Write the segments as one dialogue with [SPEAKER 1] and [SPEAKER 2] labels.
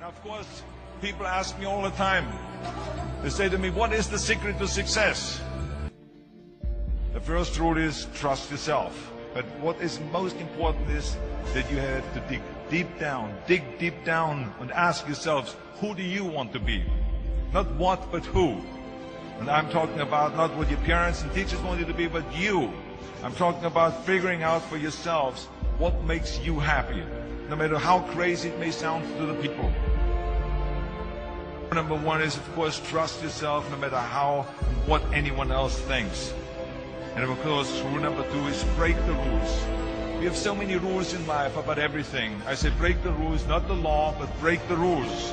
[SPEAKER 1] Now, of course, people ask me all the time, they say to me, what is the secret to success? The first rule is trust yourself. But what is most important is that you have to dig deep down and ask yourselves, who do you want to be? Not what, but who. And I'm talking about not what your parents and teachers want you to be, but you. I'm talking about figuring out for yourselves what makes you happy, no matter how crazy it may sound to the people. Number one is, of course, trust yourself no matter how and what anyone else thinks. And of course, rule number two is break the rules. We have so many rules in life about everything. I say break the rules, not the law, but break the rules.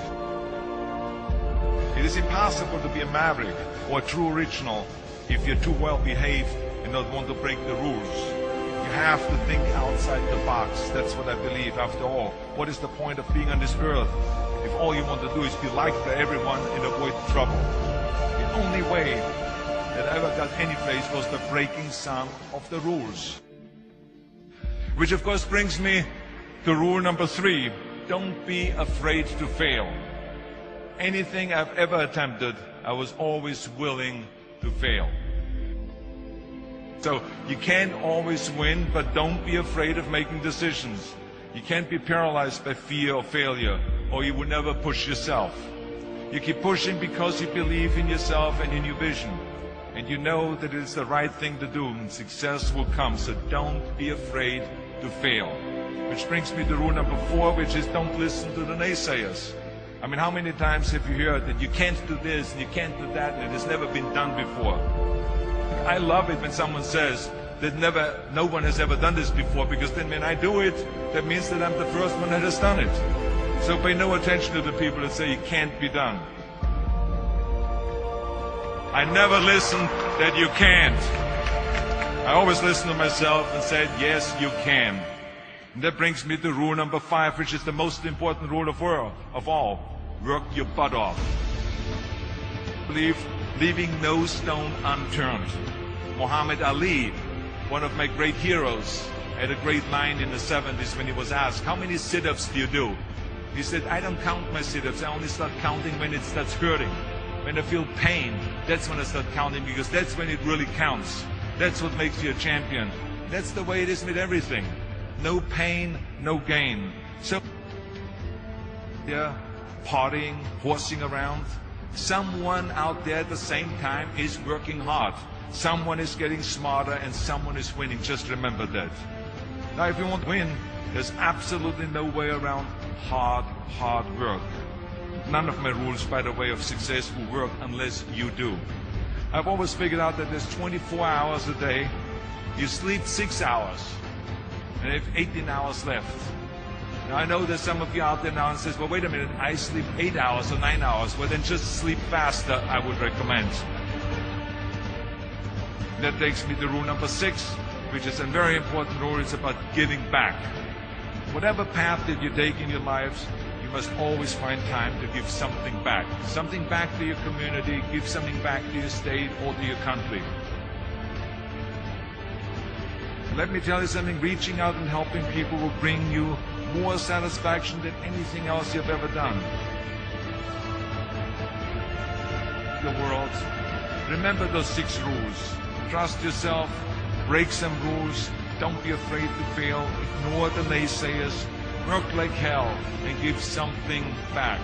[SPEAKER 1] It is impossible to be a maverick or a true original if you're too well behaved and not want to break the rules. You have to think outside the box. That's what I believe. After all, what is the point of being on this earth if all you want to do is be liked by everyone and avoid trouble? The only way that I ever got any place was the breaking some of the rules. Which of course brings me to rule number three. Don't be afraid to fail. Anything I've ever attempted, I was always willing to fail. So you can't always win, but don't be afraid of making decisions. You can't be paralyzed by fear of failure, or you will never push yourself. You keep pushing because you believe in yourself and in your vision. And you know that it is the right thing to do, and success will come. So don't be afraid to fail. Which brings me to rule number four, which is don't listen to the naysayers. I mean, how many times have you heard that you can't do this and you can't do that and it has never been done before? I love it when someone says that no one has ever done this before, because then when I do it, that means that I'm the first one that has done it. So pay no attention to the people that say it can't be done. I never listen that you can't. I always listen to myself and said, yes, you can. And that brings me to rule number five, which is the most important rule of all. Work your butt off. Leaving no stone unturned. Muhammad Ali, one of my great heroes, had a great line in the 70s when he was asked, how many sit-ups do you do? He said, I don't count my sit-ups. I only start counting when it starts hurting. When I feel pain, that's when I start counting, because that's when it really counts. That's what makes you a champion. That's the way it is with everything. No pain, no gain. So, yeah, partying, horsing around. Someone out there at the same time is working hard. Someone is getting smarter and someone is winning. Just remember that. Now, if you want to win, there's absolutely no way around hard work. None of my rules, by the way, of success will work unless you do. I've always figured out that there's 24 hours a day. You sleep 6 hours, and you have 18 hours left. Now, I know there's some of you out there now and says, well, wait a minute, I sleep 8 hours or 9 hours. Well, then just sleep faster, I would recommend. That takes me to rule number 6, which is a very important rule. It's about giving back. Whatever path that you take in your lives, you must always find time to give something back. Something back to your community, give something back to your state or to your country. Let me tell you something, reaching out and helping people will bring you more satisfaction than anything else you've ever done. The world, remember those 6 rules. Trust yourself, break some rules, don't be afraid to fail, ignore the naysayers, work like hell, and give something back.